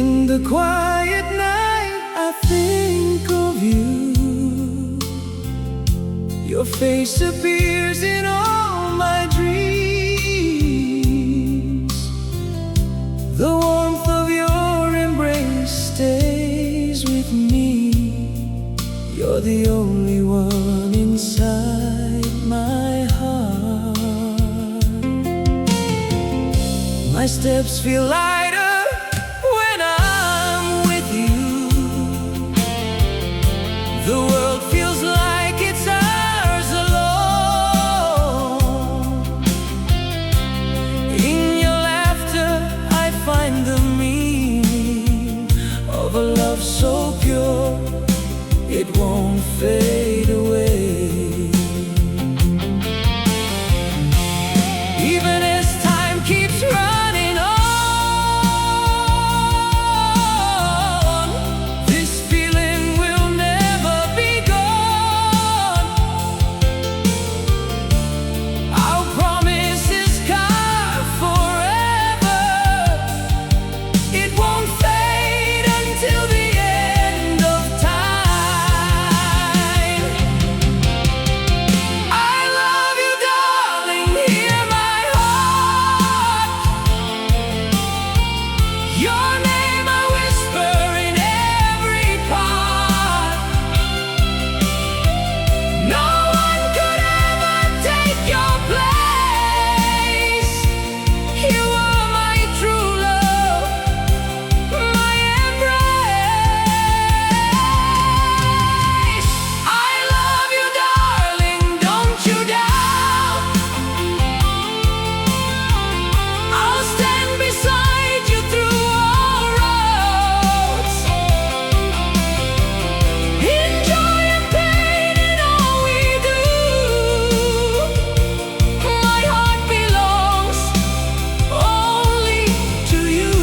In the quiet night I think of you. Your face appears in all my dreams. The warmth of your embrace stays with me. You're the only one inside my heart. My steps feel lighter when I'm with you. The world feels like it's ours alone. In your laughter I find the meaning of a love so pure it won't fade away. Even as time keeps running on, this feeling will never be gone. Our promise is carved forever. It won't fade until the end of time. I love you, darling, hear my heart. Your name I whisper in every part. No one could ever take your place. You are my true love, my embrace. I love you, darling, don't you doubt. I'll stand beside you through all roads. In joy and pain, in all we do, my heart belongs only to you.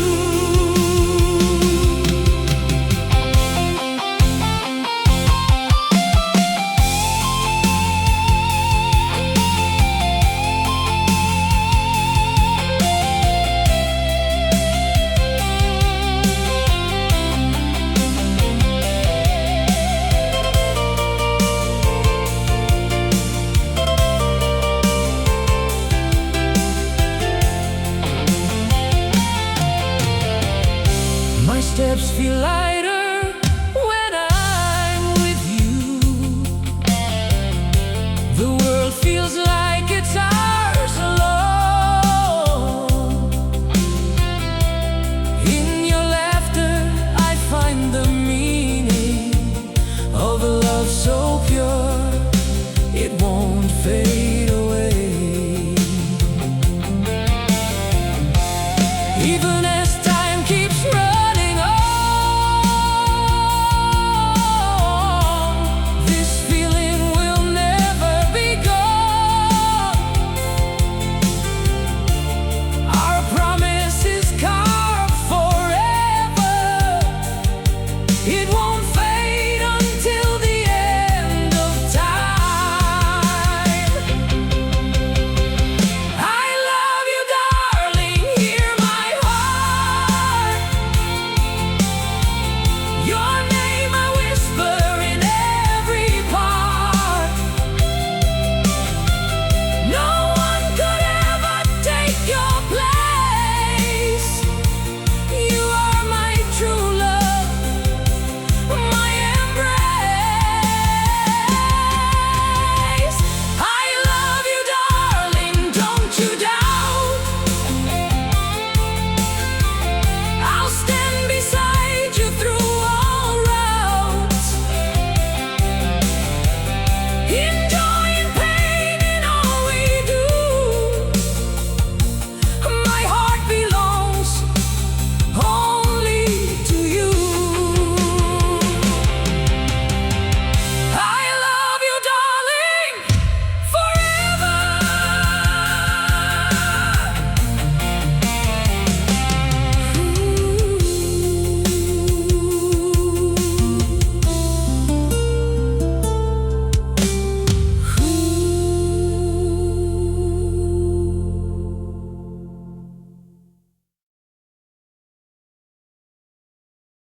My steps feel light